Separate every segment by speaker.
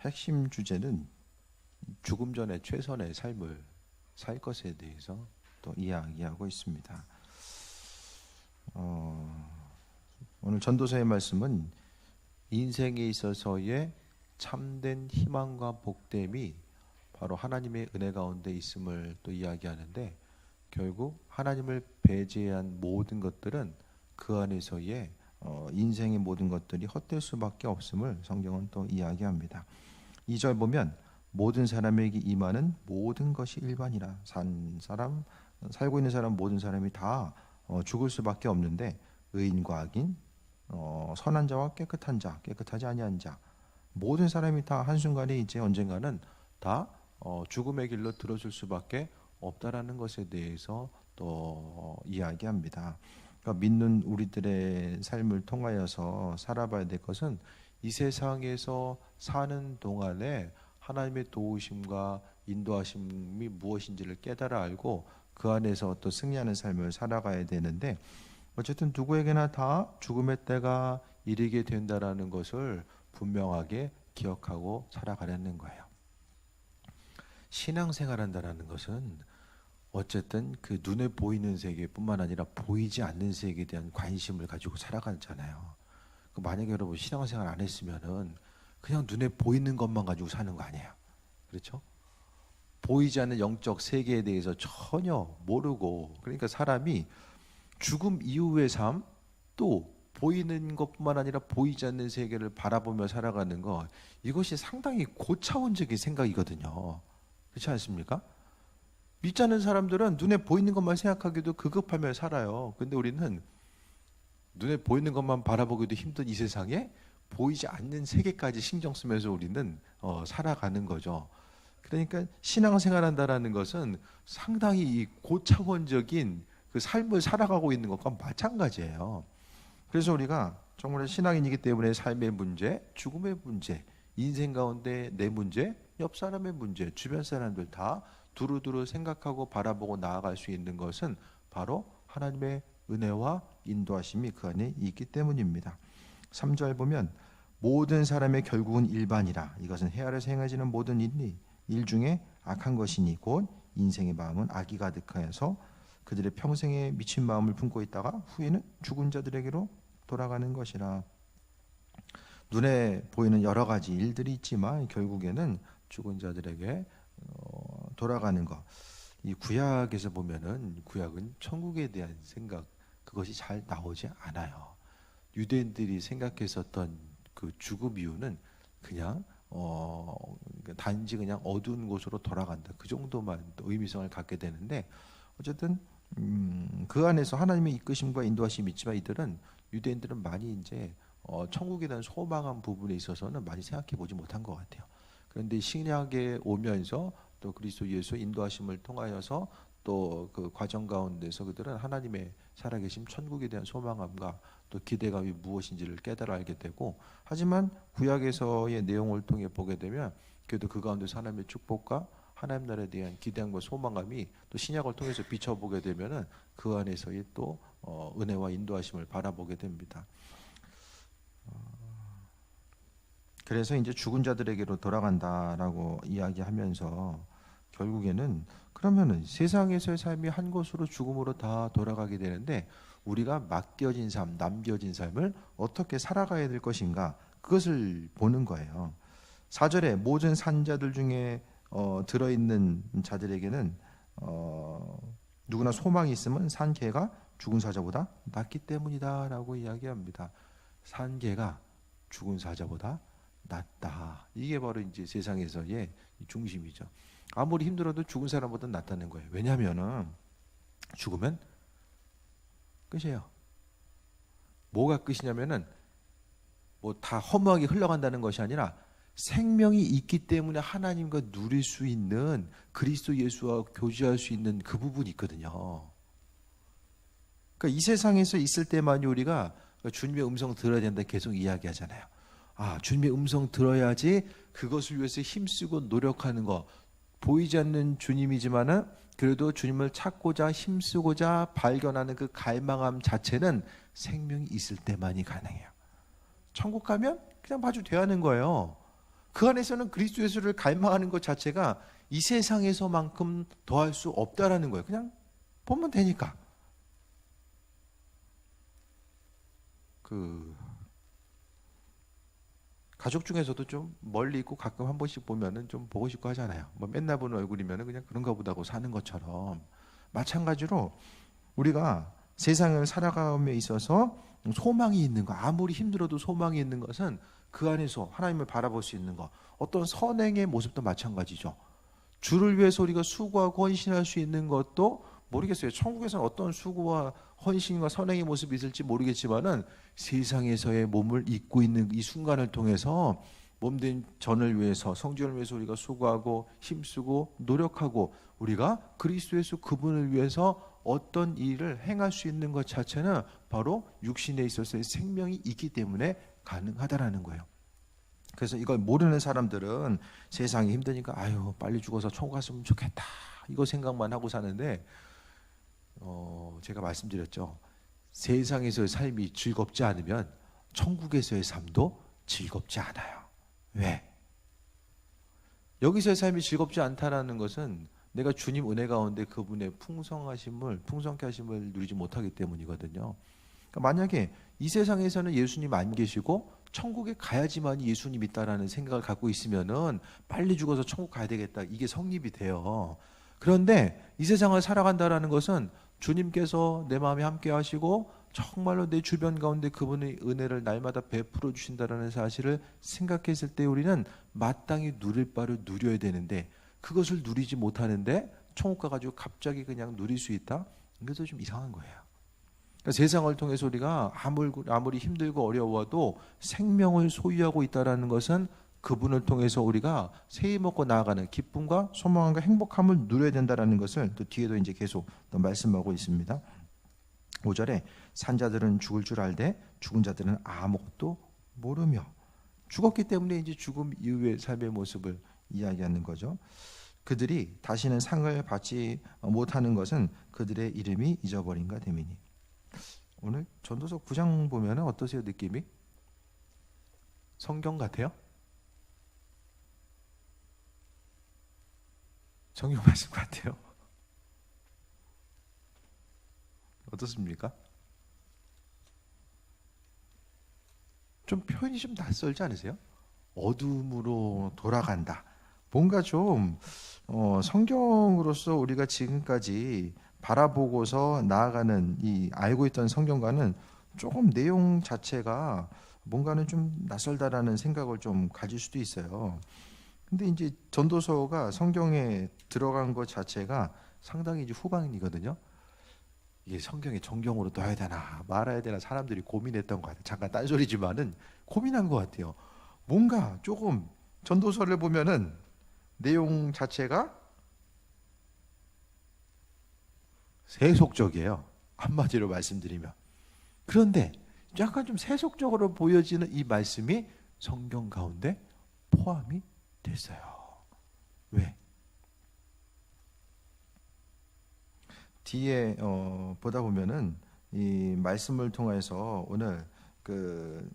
Speaker 1: 핵심 주제는 죽음 전에 최선의 삶을 살 것에 대해서 또 이야기하고 있습니다. 오늘 전도서의 말씀은 인생에 있어서의 참된 희망과 복됨이 바로 하나님의 은혜 가운데 있음을 또 이야기하는데, 결국 하나님을 배제한 모든 것들은 그 안에서의 인생의 모든 것들이 헛될 수밖에 없음을 성경은 또 이야기합니다. 2절 보면 모든 사람에게 임하는 모든 것이 일반이라. 살고 있는 사람 모든 사람이 다 죽을 수밖에 없는데, 의인과 악인, 선한 자와 깨끗한 자, 깨끗하지 아니한 자, 모든 사람이 다 한순간에 이제 언젠가는 다 죽음의 길로 들어설 수밖에 없다라는 것에 대해서 또 이야기합니다. 그러니까 믿는 우리들의 삶을 통하여서 살아봐야 될 것은 이 세상에서 사는 동안에 하나님의 도우심과 인도하심이 무엇인지를 깨달아 알고 그 안에서 또 승리하는 삶을 살아가야 되는데, 어쨌든 누구에게나 다 죽음의 때가 이르게 된다라는 것을 분명하게 기억하고 살아가려는 거예요. 신앙생활한다라는 것은 어쨌든 그 눈에 보이는 세계뿐만 아니라 보이지 않는 세계에 대한 관심을 가지고 살아가잖아요. 만약에 여러분 신앙생활 안 했으면은 그냥 눈에 보이는 것만 가지고 사는 거 아니에요. 그렇죠? 보이지 않는 영적 세계에 대해서 전혀 모르고, 그러니까 사람이 죽음 이후의 삶, 또 보이는 것뿐만 아니라 보이지 않는 세계를 바라보며 살아가는 것, 이것이 상당히 고차원적인 생각이거든요. 그렇지 않습니까? 믿지 않는 사람들은 눈에 보이는 것만 생각하기도 급급하며 살아요. 근데 우리는 눈에 보이는 것만 바라보기도 힘든 이 세상에 보이지 않는 세계까지 신경 쓰면서 우리는 살아가는 거죠. 그러니까 신앙생활한다라는 것은 상당히 고차원적인 그 삶을 살아가고 있는 것과 마찬가지예요. 그래서 우리가 정말 신앙인이기 때문에 삶의 문제, 죽음의 문제, 인생 가운데 내 문제, 옆 사람의 문제, 주변 사람들 다 두루두루 생각하고 바라보고 나아갈 수 있는 것은 바로 하나님의 은혜와 인도하심이 그 안에 있기 때문입니다. 3절 보면 모든 사람의 결국은 일반이라. 이것은 해 아래서 행해지는 모든 일 중에 악한 것이니 곧 인생의 마음은 악이 가득하여서 그들의 평생에 미친 마음을 품고 있다가 후에는 죽은 자들에게로 돌아가는 것이라. 눈에 보이는 여러 가지 일들이 있지만 결국에는 죽은 자들에게 돌아가는 것. 이 구약에서 보면은 구약은 천국에 대한 생각, 그것이 잘 나오지 않아요. 유대인들이 생각했었던 그 죽음 이유는 그냥 단지 그냥 어두운 곳으로 돌아간다, 그 정도만 의미성을 갖게 되는데, 어쨌든 그 안에서 하나님의 이끄심과 인도하심이 있지만 이들은, 유대인들은 많이 이제 천국에 대한 소망한 부분에 있어서는 많이 생각해 보지 못한 것 같아요. 그런데 신약에 오면서 또 그리스도 예수의 인도하심을 통하여서 또 그 과정 가운데서 그들은 하나님의 살아계심, 천국에 대한 소망함과 또 기대감이 무엇인지를 깨달아 알게 되고, 하지만 구약에서의 내용을 통해 보게 되면 그래도 그 가운데서 하나님의 축복과 하나님 나라에 대한 기대함과 소망감이 또 신약을 통해서 비춰보게 되면은 그 안에서의 또 은혜와 인도하심을 바라보게 됩니다. 그래서 이제 죽은 자들에게로 돌아간다라고 이야기하면서 결국에는 그러면은 세상에서의 삶이 한 곳으로 죽음으로 다 돌아가게 되는데, 우리가 맡겨진 삶, 남겨진 삶을 어떻게 살아가야 될 것인가, 그것을 보는 거예요. 4절에 모든 산자들 중에 들어있는 자들에게는 누구나 소망이 있으면 산 개가 죽은 사자보다 낫기 때문이다 라고 이야기합니다. 산 개가 죽은 사자보다 낫다. 이게 바로 이제 세상에서의 중심이죠. 아무리 힘들어도 죽은 사람보다 낫다는 거예요. 왜냐하면은 죽으면 끝이에요. 뭐가 끝이냐면은 뭐 다 허무하게 흘러간다는 것이 아니라 생명이 있기 때문에 하나님과 누릴 수 있는, 그리스도 예수와 교제할 수 있는 그 부분이 있거든요. 그러니까 이 세상에서 있을 때만이 우리가 주님의 음성 들어야 된다 계속 이야기하잖아요. 주님의 음성 들어야지, 그것을 위해서 힘쓰고 노력하는 거, 보이지 않는 주님이지만은 그래도 주님을 찾고자 힘쓰고자 발견하는 그 갈망함 자체는 생명이 있을 때만이 가능해요. 천국 가면 그냥 봐도 돼야 하는 거예요. 그 안에서는 그리스도 예수를 갈망하는 것 자체가 이 세상에서만큼 더할 수 없다라는 거예요. 그냥 보면 되니까. 가족 중에서도 좀 멀리 있고 가끔 한 번씩 보면은 좀 보고 싶고 하잖아요. 뭐 맨날 보는 얼굴이면은 그냥 그런가 보다 하고 사는 것처럼, 마찬가지로 우리가 세상을 살아감에 있어서 소망이 있는 거, 아무리 힘들어도 소망이 있는 것은 그 안에서 하나님을 바라볼 수 있는 거, 어떤 선행의 모습도 마찬가지죠. 주를 위해서 우리가 수고하고 헌신할 수 있는 것도 모르겠어요. 천국에서는 어떤 수고와 헌신과 선행의 모습이 있을지 모르겠지만은 세상에서의 몸을 입고 있는 이 순간을 통해서 몸된 전을 위해서, 성전을 위해서 우리가 수고하고 힘쓰고 노력하고 우리가 그리스도 예수 그분을 위해서 어떤 일을 행할 수 있는 것 자체는 바로 육신에 있어서의 생명이 있기 때문에 가능하다라는 거예요. 그래서 이걸 모르는 사람들은 세상이 힘드니까 아유 빨리 죽어서 천국 갔으면 좋겠다 이거 생각만 하고 사는데, 제가 말씀드렸죠. 세상에서의 삶이 즐겁지 않으면 천국에서의 삶도 즐겁지 않아요. 왜? 여기서의 삶이 즐겁지 않다라는 것은 내가 주님 은혜 가운데 그분의 풍성케 하심을 누리지 못하기 때문이거든요. 그러니까 만약에 이 세상에서는 예수님 안 계시고 천국에 가야지만 예수님 있다라는 생각을 갖고 있으면은 빨리 죽어서 천국 가야 되겠다, 이게 성립이 돼요. 그런데 이 세상을 살아간다라는 것은 주님께서 내 마음에 함께 하시고 정말로 내 주변 가운데 그분의 은혜를 날마다 베풀어 주신다라는 사실을 생각했을 때 우리는 마땅히 누릴 바를 누려야 되는데, 그것을 누리지 못하는데 천국 가가지고 갑자기 그냥 누릴 수 있다? 이것도 좀 이상한 거예요. 그러니까 세상을 통해서 우리가 아무리 힘들고 어려워도 생명을 소유하고 있다는 것은 그분을 통해서 우리가 새해 먹고 나아가는 기쁨과 소망과 행복함을 누려야 된다는 것을 또 뒤에도 이제 계속 또 말씀하고 있습니다. 5절에 산자들은 죽을 줄 알되 죽은 자들은 아무것도 모르며, 죽었기 때문에 이제 죽음 이후의 삶의 모습을 이야기하는 거죠. 그들이 다시는 상을 받지 못하는 것은 그들의 이름이 잊어버린가 됨이니. 오늘 전도서 9장 보면 어떠세요? 느낌이? 성경 같아요? 성경 말씀 같아요? 어떻습니까? 좀 표현이 좀 낯설지 않으세요? 어둠으로 돌아간다. 뭔가 좀 성경으로서 우리가 지금까지 바라보고서 나아가는 이 알고 있던 성경과는 조금 내용 자체가 뭔가는 좀 낯설다라는 생각을 좀 가질 수도 있어요. 근데 이제 전도서가 성경에 들어간 것 자체가 상당히 이제 후반이거든요. 이게 성경에 정경으로 넣어야 되나 말아야 되나 사람들이 고민했던 것 같아요. 잠깐 딴소리지만은 고민한 것 같아요. 뭔가 조금 전도서를 보면은 내용 자체가 세속적이에요. 한마디로 말씀드리면. 그런데 약간 좀 세속적으로 보여지는 이 말씀이 성경 가운데 포함이 됐어요. 왜? 뒤에 보다 보면은 이 말씀을 통해서 오늘 그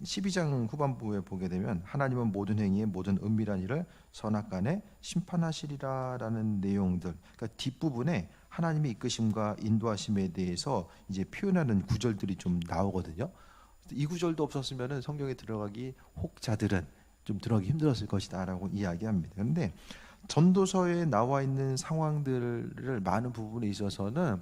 Speaker 1: 12장 후반부에 보게 되면 하나님은 모든 행위의 모든 은밀한 일을 선악간에 심판하시리라라는 내용들, 그러니까 뒷부분에 하나님의 이끄심과 인도하심에 대해서 이제 표현하는 구절들이 좀 나오거든요. 이 구절도 없었으면 성경에 들어가기 혹자들은 좀 들어가기 힘들었을 것이다라고 이야기합니다. 그런데 전도서에 나와 있는 상황들을 많은 부분에 있어서는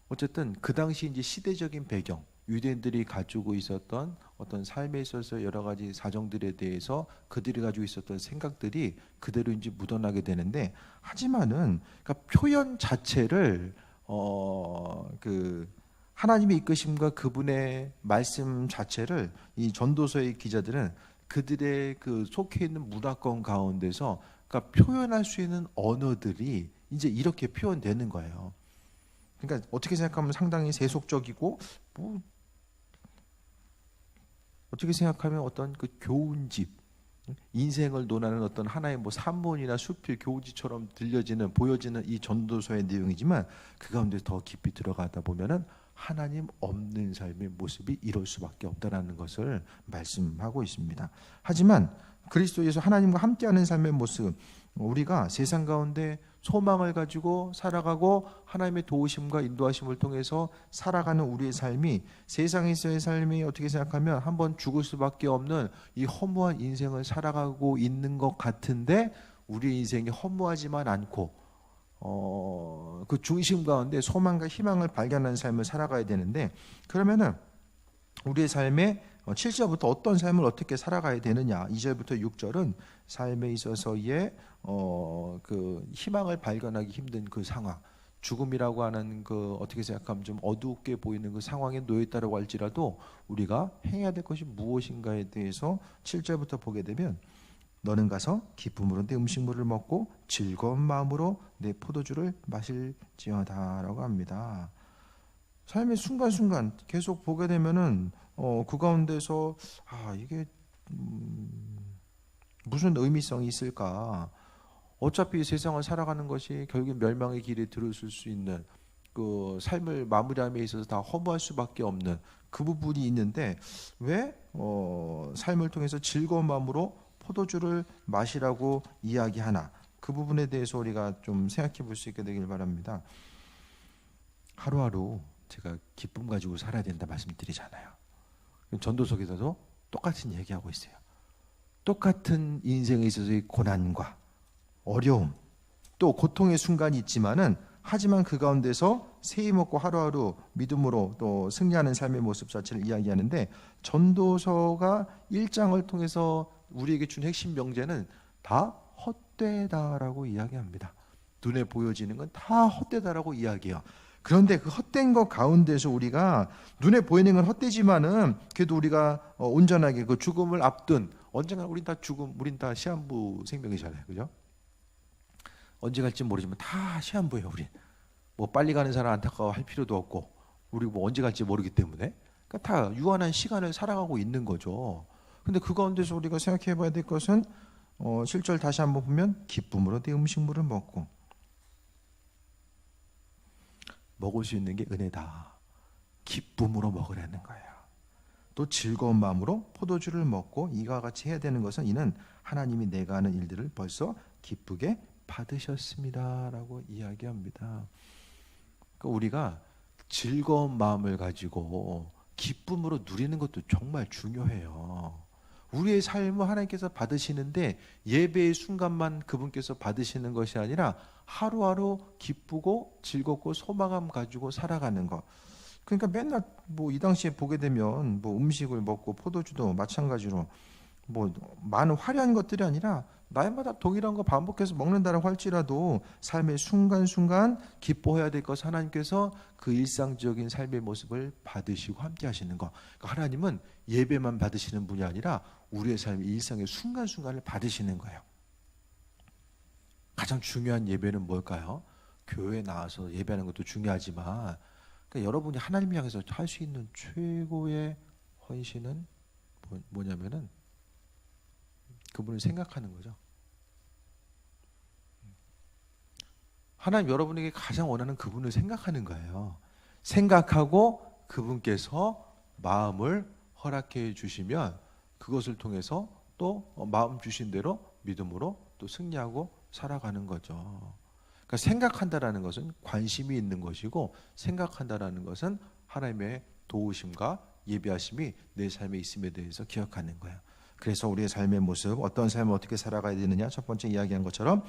Speaker 1: 어쨌든 그 당시 이제 시대적인 배경, 유대인들이 가지고 있었던 어떤 삶에 있어서 여러 가지 사정들에 대해서 그들이 가지고 있었던 생각들이 그대로 이제 묻어나게 되는데, 하지만은 그러니까 표현 자체를 그 하나님의 이끄심과 그분의 말씀 자체를 이 전도서의 기자들은 그들의 그 속해 있는 문화권 가운데서 그러니까 표현할 수 있는 언어들이 이제 이렇게 표현되는 거예요. 그러니까 어떻게 생각하면 상당히 세속적이고 뭐 어떻게 생각하면 어떤 그 교훈집, 인생을 논하는 어떤 하나의 뭐 산문이나 수필 교훈집처럼 보여지는 이 전도서의 내용이지만 그 가운데 더 깊이 들어가다 보면은 하나님 없는 삶의 모습이 이럴 수밖에 없다라는 것을 말씀하고 있습니다. 하지만
Speaker 2: 그리스도에서 하나님과 함께하는 삶의 모습, 우리가 세상 가운데 소망을 가지고 살아가고 하나님의 도우심과 인도하심을 통해서 살아가는 우리의 삶이 세상에서의 삶이 어떻게 생각하면 한번 죽을 수밖에 없는 이 허무한 인생을 살아가고 있는 것 같은데 우리의 인생이 허무하지만 않고 그 중심 가운데 소망과 희망을 발견하는 삶을 살아가야 되는데, 그러면은 우리의 삶에 7절부터 어떤 삶을 어떻게 살아가야 되느냐, 2절부터 6절은 삶에 있어서의 그 희망을 발견하기 힘든 그 상황, 죽음이라고 하는 그 어떻게 생각하면 좀 어둡게 보이는 그 상황에 놓여 있다고 할지라도 우리가 행해야 될 것이 무엇인가에 대해서 7절부터 보게 되면, 너는 가서 기쁨으로 내 음식물을 먹고 즐거운 마음으로 내 포도주를 마실지어다라고 합니다. 삶의 순간순간 계속 보게 되면은 그 가운데서 이게 무슨 의미성이 있을까? 어차피 세상을 살아가는 것이 결국 멸망의 길에 들어설 수 있는 그 삶을 마무리함에 있어서 다 허무할 수밖에 없는 그 부분이 있는데, 왜 삶을 통해서 즐거운 마음으로 포도주를 마시라고 이야기하나? 그 부분에 대해서 우리가 좀 생각해 볼 수 있게 되길 바랍니다. 하루하루 제가 기쁨 가지고 살아야 된다 말씀드리잖아요. 전도서에서도 똑같은 얘기하고 있어요. 똑같은 인생에 있어서의 고난과 어려움, 또 고통의 순간이 있지만은, 하지만 그 가운데서 세이 먹고 하루하루 믿음으로 또 승리하는 삶의 모습 자체를 이야기하는데, 전도서가 1장을 통해서 우리에게 준 핵심 명제는 다 헛되다라고 이야기합니다. 눈에 보여지는 건 다 헛되다라고 이야기해요. 그런데 그 헛된 것 가운데서 우리가 눈에 보이는 건 헛되지만은 그래도 우리가 온전하게 그 죽음을 앞둔, 언젠가 우린 다 우린 다 시한부 생명이잖아요, 그죠? 언제 갈지 모르지만 다 시한부예요. 우린 뭐 빨리 가는 사람 안타까워할 필요도 없고, 우리 뭐 언제 갈지 모르기 때문에 그러니까 다 유한한 시간을 살아가고 있는 거죠. 근데 그 가운데서 우리가 생각해봐야 될 것은 7절 다시 한번 보면 기쁨으로 내 음식물을 먹고, 먹을 수 있는 게 은혜다. 기쁨으로 먹으라는 거예요. 또 즐거운 마음으로 포도주를 먹고, 이와 같이 해야 되는 것은 이는 하나님이 내가 하는 일들을 벌써 기쁘게 받으셨습니다 라고 이야기합니다. 그러니까 우리가 즐거운 마음을 가지고 기쁨으로 누리는 것도 정말 중요해요. 우리의 삶을 하나님께서 받으시는데 예배의 순간만 그분께서 받으시는 것이 아니라 하루하루 기쁘고 즐겁고 소망감 가지고 살아가는 것. 그러니까 맨날 뭐 이 당시에 보게 되면 뭐 음식을 먹고 포도주도 마찬가지로 뭐 많은 화려한 것들이 아니라 날마다 동일한 거 반복해서 먹는다라고 할지라도 삶의 순간순간 기뻐해야 될 것, 하나님께서 그 일상적인 삶의 모습을 받으시고 함께 하시는 것. 그러니까 하나님은 예배만 받으시는 분이 아니라 우리의 삶의 일상의 순간순간을 받으시는 거예요. 가장 중요한 예배는 뭘까요? 교회에 나와서 예배하는 것도 중요하지만, 그러니까 여러분이 하나님 향해서 할 수 있는 최고의 헌신은 뭐냐면은 그분을 생각하는 거죠. 하나님 여러분에게 가장 원하는 그분을 생각하는 거예요. 생각하고 그분께서 마음을 허락해 주시면 그것을 통해서 또 마음 주신 대로 믿음으로 또 승리하고 살아가는 거죠. 그러니까 생각한다라는 것은 관심이 있는 것이고, 생각한다라는 것은 하나님의 도우심과 예비하심이 내 삶에 있음에 대해서 기억하는 거예요. 그래서 우리의 삶의 모습, 어떤 삶을 어떻게 살아가야 되느냐, 첫 번째 이야기한 것처럼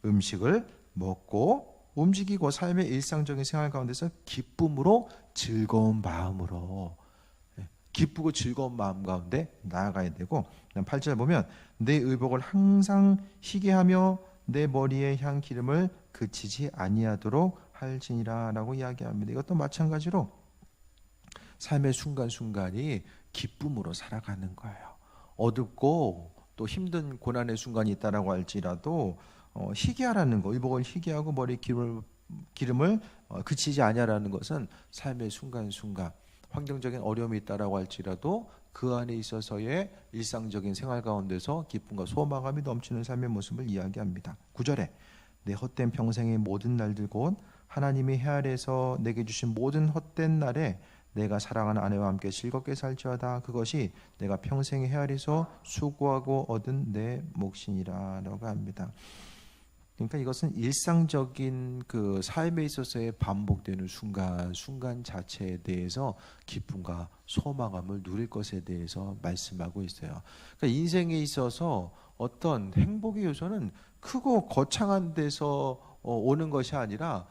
Speaker 2: 음식을 먹고 움직이고 삶의 일상적인 생활 가운데서 기쁨으로 즐거운 마음으로, 기쁘고 즐거운 마음 가운데 나아가야 되고, 8절 보면 내 의복을 항상 희게 하며 내 머리에 향 기름을 그치지 아니하도록 할지니라 라고 이야기합니다. 이것도 마찬가지로 삶의 순간순간이 기쁨으로 살아가는 거예요. 어둡고 또 힘든 고난의 순간이 있다라고 할지라도 희게 하라는 거, 의복을 희게 하고 머리에 기름을 그치지 아니하라는 것은 삶의 순간순간, 환경적인 어려움이 있다라고 할지라도 그 안에 있어서의 일상적인 생활 가운데서 기쁨과 소망감이 넘치는 삶의 모습을 이야기합니다. 9절에 내 헛된 평생의 모든 날들 곧 하나님이 해 아래에서 내게 주신 모든 헛된 날에 내가 사랑하는 아내와 함께 즐겁게 살지어다. 그것이 내가 평생 헤아리서 수고하고 얻은 내 몫이니라라고 합니다. 그러니까 이것은 일상적인 그 삶에 있어서의 반복되는 순간 자체에 대해서 기쁨과 소망함을 누릴 것에 대해서 말씀하고 있어요. 그러니까 인생에 있어서 어떤 행복의 요소는 크고 거창한 데서 오는 것이 아니라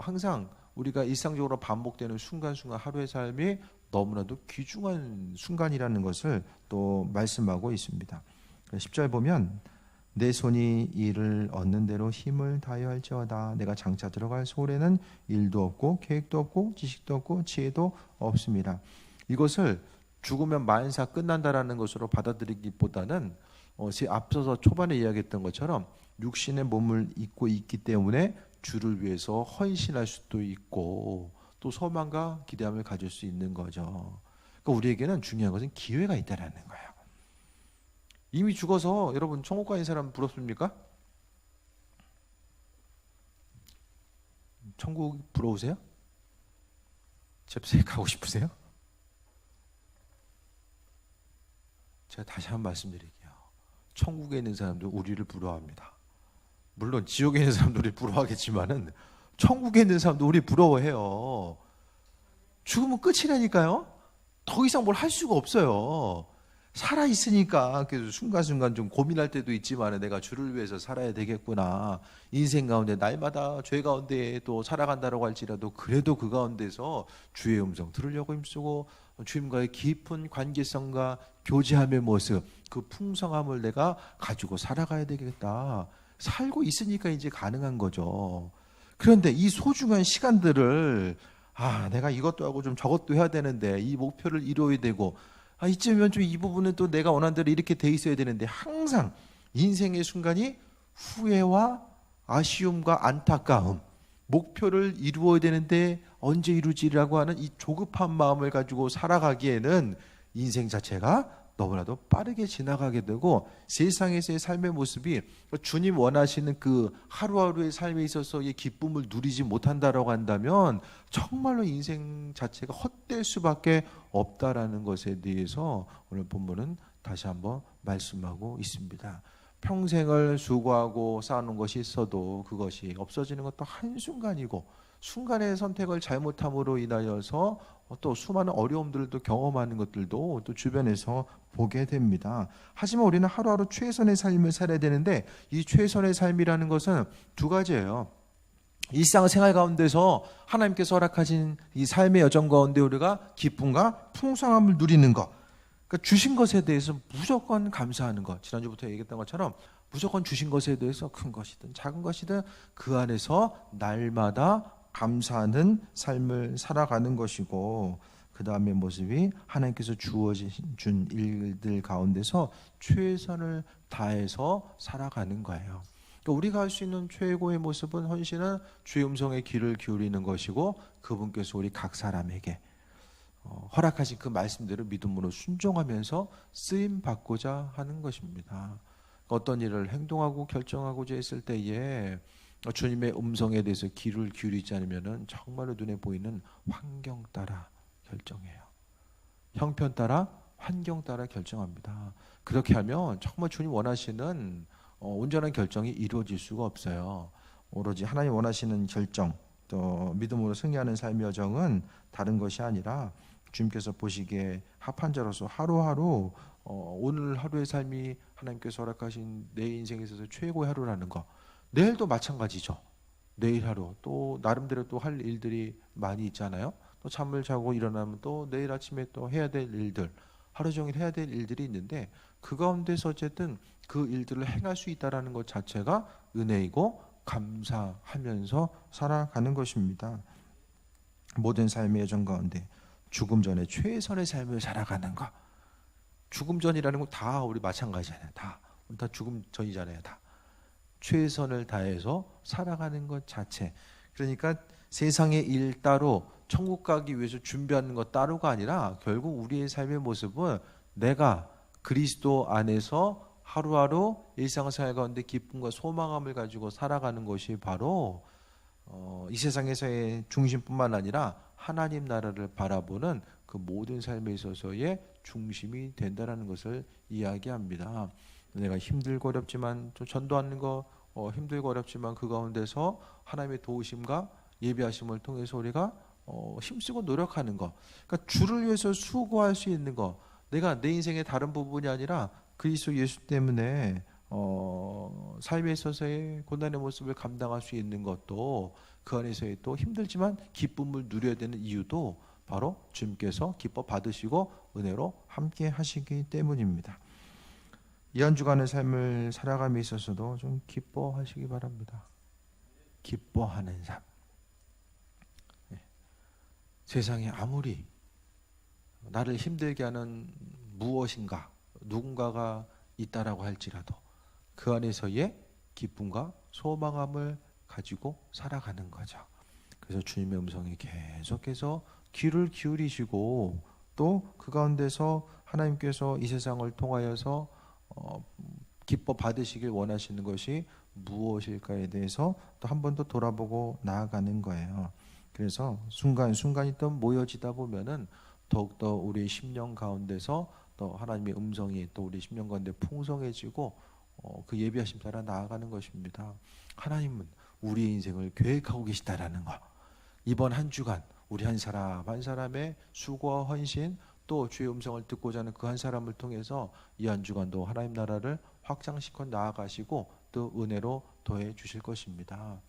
Speaker 2: 항상 우리가 일상적으로 반복되는 순간순간 하루의 삶이 너무나도 귀중한 순간이라는 것을 또 말씀하고 있습니다. 10절 보면 내 손이 이를 얻는 대로 힘을 다하여 할지어다. 내가 장차 들어갈 소홀에는 일도 없고 계획도 없고 지식도 없고 지혜도 없습니다. 이것을 죽으면 만사 끝난다라는 것으로 받아들이기보다는 앞서서 초반에 이야기했던 것처럼 육신의 몸을 입고 있기 때문에 주를 위해서 헌신할 수도 있고 또 소망과 기대함을 가질 수 있는 거죠. 그러니까 우리에게는 중요한 것은 기회가 있다라는 거예요. 이미 죽어서 여러분 천국 가는 사람 부럽습니까? 천국 부러우세요? 잽싸게 가고 싶으세요? 제가 다시 한번 말씀드릴게요. 천국에 있는 사람도 우리를 부러워합니다. 물론 지옥에 있는 사람도 우리 부러워하겠지만은 천국에 있는 사람도 우리 부러워해요. 죽으면 끝이라니까요. 더 이상 뭘 할 수가 없어요. 살아 있으니까 그래서 순간순간 좀 고민할 때도 있지만 내가 주를 위해서 살아야 되겠구나. 인생 가운데 날마다 죄 가운데 또 살아간다라고 할지라도 그래도 그 가운데서 주의 음성 들으려고 힘쓰고 주님과의 깊은 관계성과 교제함의 모습, 그 풍성함을 내가 가지고 살아가야 되겠다. 살고 있으니까 이제 가능한 거죠. 그런데 이 소중한 시간들을 내가 이것도 하고 좀 저것도 해야 되는데 이 목표를 이루어야 되고 이쯤이면 좀 이 부분은 또 내가 원하는 대로 이렇게 돼 있어야 되는데 항상 인생의 순간이 후회와 아쉬움과 안타까움, 목표를 이루어야 되는데 언제 이루지라고 하는 이 조급한 마음을 가지고 살아가기에는 인생 자체가 너무나도 빠르게 지나가게 되고 세상에서의 삶의 모습이 주님 원하시는 그 하루하루의 삶에 있어서의 기쁨을 누리지 못한다라고 한다면 정말로 인생 자체가 헛될 수밖에 없다라는 것에 대해서 오늘 본문은 다시 한번 말씀하고 있습니다. 평생을 수고하고 쌓아놓은 것이 있어도 그것이 없어지는 것도 한순간이고 순간의 선택을 잘못함으로 인하여서 또 수많은 어려움들도 경험하는 것들도 또 주변에서 보게 됩니다. 하지만 우리는 하루하루 최선의 삶을 살아야 되는데 이 최선의 삶이라는 것은 두 가지예요. 일상생활 가운데서 하나님께서 허락하신 이 삶의 여정 가운데 우리가 기쁨과 풍성함을 누리는 것, 그러니까 주신 것에 대해서 무조건 감사하는 것. 지난주부터 얘기했던 것처럼 무조건 주신 것에 대해서 큰 것이든 작은 것이든 그 안에서 날마다 감사하는 삶을 살아가는 것이고 그 다음의 모습이 하나님께서 준 일들 가운데서 최선을 다해서 살아가는 거예요. 그러니까 우리가 할 수 있는 최고의 모습은 헌신은 주의 음성에 귀를 기울이는 것이고 그분께서 우리 각 사람에게 허락하신 그 말씀대로 믿음으로 순종하면서 쓰임 받고자 하는 것입니다. 어떤 일을 행동하고 결정하고자 했을 때에 주님의 음성에 대해서 귀를 기울이지 않으면 정말로 눈에 보이는 환경 따라 결정해요. 형편 따라 환경 따라 결정합니다. 그렇게 하면 정말 주님 원하시는 온전한 결정이 이루어질 수가 없어요. 오로지 하나님 원하시는 결정 또 믿음으로 승리하는 삶의 여정은 다른 것이 아니라 주님께서 보시기에 합한 자로서 하루하루 오늘 하루의 삶이 하나님께서 허락하신 내 인생에 있어서 최고의 하루라는 거. 내일도 마찬가지죠. 내일 하루 또 나름대로 또 할 일들이 많이 있잖아요. 또 잠을 자고 일어나면 또 내일 아침에 또 해야 될 일들, 하루 종일 해야 될 일들이 있는데 그 가운데서 어쨌든 그 일들을 행할 수 있다라는 것 자체가 은혜이고 감사하면서 살아가는 것입니다. 모든 삶의 여정 가운데 죽음 전에 최선의 삶을 살아가는 것. 죽음 전이라는 건 다 우리 마찬가지잖아요. 다 죽음 전이잖아요. 다. 최선을 다해서 살아가는 것 자체. 그러니까 세상의 일 따로 천국 가기 위해서 준비하는 것 따로가 아니라 결국 우리의 삶의 모습은 내가 그리스도 안에서 하루하루 일상생활 가운데 기쁨과 소망함을 가지고 살아가는 것이 바로
Speaker 1: 이 세상에서의 중심뿐만 아니라 하나님 나라를 바라보는 그 모든 삶에 있어서의 중심이 된다는 것을 이야기합니다. 내가 힘들고 어렵지만 좀 전도하는 거 힘들고 어렵지만 그 가운데서 하나님의 도우심과 예비하심을 통해서 우리가 힘쓰고 노력하는 거, 그러니까 주를 위해서 수고할 수 있는 거, 내가 내 인생의 다른 부분이 아니라 그리스도 예수 때문에 삶에 있어서의 고난의 모습을 감당할 수 있는 것도 그 안에서의 또 힘들지만 기쁨을 누려야 되는 이유도 바로 주님께서 기뻐 받으시고 은혜로 함께 하시기 때문입니다. 이 한 주간의 삶을 살아감에 있어서도 좀 기뻐하시기 바랍니다. 기뻐하는 삶. 세상에 아무리 나를 힘들게 하는 무엇인가 누군가가 있다라고 할지라도 그 안에서의 기쁨과 소망함을 가지고 살아가는 거죠. 그래서 주님의 음성에 계속해서 귀를 기울이시고 또 그 가운데서 하나님께서 이 세상을 통하여서 기뻐 받으시길 원하시는 것이 무엇일까에 대해서 또 한 번 더 돌아보고 나아가는 거예요. 그래서 순간순간이 또 모여지다 보면은 더욱더 우리의 심령 가운데서 또 하나님의 음성이 또 우리 심령 가운데 풍성해지고 그 예비하심 따라 나아가는 것입니다. 하나님은 우리의 인생을 계획하고 계시다라는 거. 이번 한 주간 우리 한 사람 한 사람의 수고와 헌신 또 주의 음성을 듣고자 하는 그 한 사람을 통해서 이 한 주간도 하나님 나라를 확장시켜 나아가시고 또 은혜로 더해 주실 것입니다.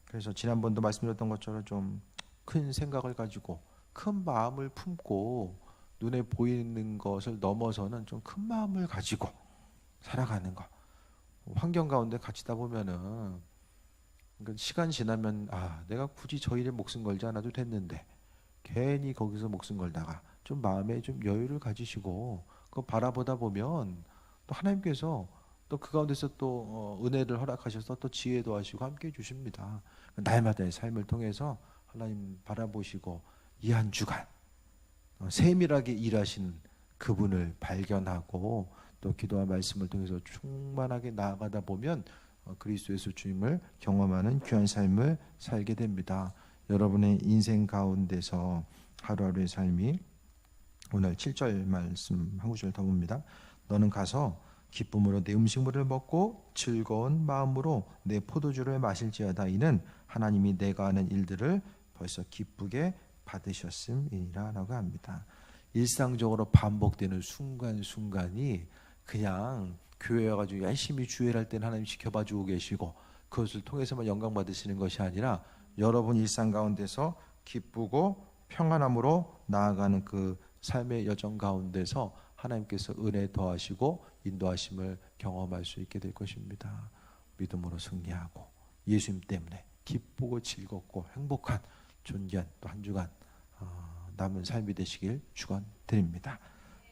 Speaker 1: 그래서 지난번도 말씀드렸던 것처럼 좀 큰 생각을 가지고 큰 마음을 품고 눈에 보이는 것을 넘어서는 좀 큰 마음을 가지고 살아가는 것. 환경 가운데 갇히다 보면은 시간 지나면 내가 굳이 저 일에 목숨 걸지 않아도 됐는데 괜히 거기서 목숨 걸다가 좀 마음에 좀 여유를 가지시고 그거 바라보다 보면 또 하나님께서 또 그 가운데서 또 은혜를 허락하셔서 또 지혜도 하시고 함께 해주십니다. 날마다의 삶을 통해서 하나님 바라보시고 이 한 주간 세밀하게 일하시는 그분을 발견하고 또 기도와 말씀을 통해서 충만하게 나아가다 보면 그리스도 예수 주님을 경험하는 귀한 삶을 살게 됩니다. 여러분의 인생 가운데서 하루하루의 삶이 오늘 7절 말씀 한 구절 더 봅니다. 너는 가서 기쁨으로 내 음식물을 먹고 즐거운 마음으로 내 포도주를 마실지어다. 이는 하나님이 내가 하는 일들을 벌써 기쁘게 받으셨음이니라 라고 합니다. 일상적으로 반복되는 순간순간이 그냥 교회에 와가지고 열심히 주일을 할 때는 하나님 지켜봐주고 계시고 그것을 통해서만 영광 받으시는 것이 아니라 여러분 일상 가운데서 기쁘고 평안함으로 나아가는 그 삶의 여정 가운데서 하나님께서 은혜 더하시고 인도하심을 경험할 수 있게 될 것입니다. 믿음으로 승리하고 예수님 때문에 기쁘고 즐겁고 행복한 존귀한 또 한 주간 남은 삶이 되시길 축원드립니다.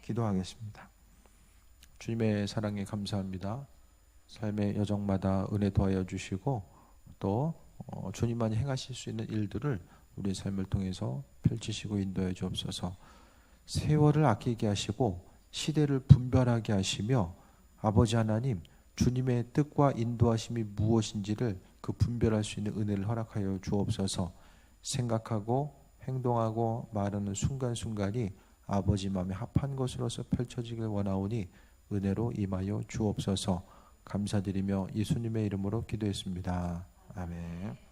Speaker 1: 기도하겠습니다. 주님의 사랑에 감사합니다. 삶의 여정마다 은혜 더하여 주시고 또 주님만이 행하실 수 있는 일들을 우리의 삶을 통해서 펼치시고 인도해 주옵소서. 세월을 아끼게 하시고 시대를 분별하게 하시며 아버지 하나님 주님의 뜻과 인도하심이 무엇인지를 그 분별할 수 있는 은혜를 허락하여 주옵소서. 생각하고 행동하고 말하는 순간순간이 아버지 마음에 합한 것으로서 펼쳐지길 원하오니 은혜로 임하여 주옵소서. 감사드리며 예수님의 이름으로 기도했습니다. 아멘.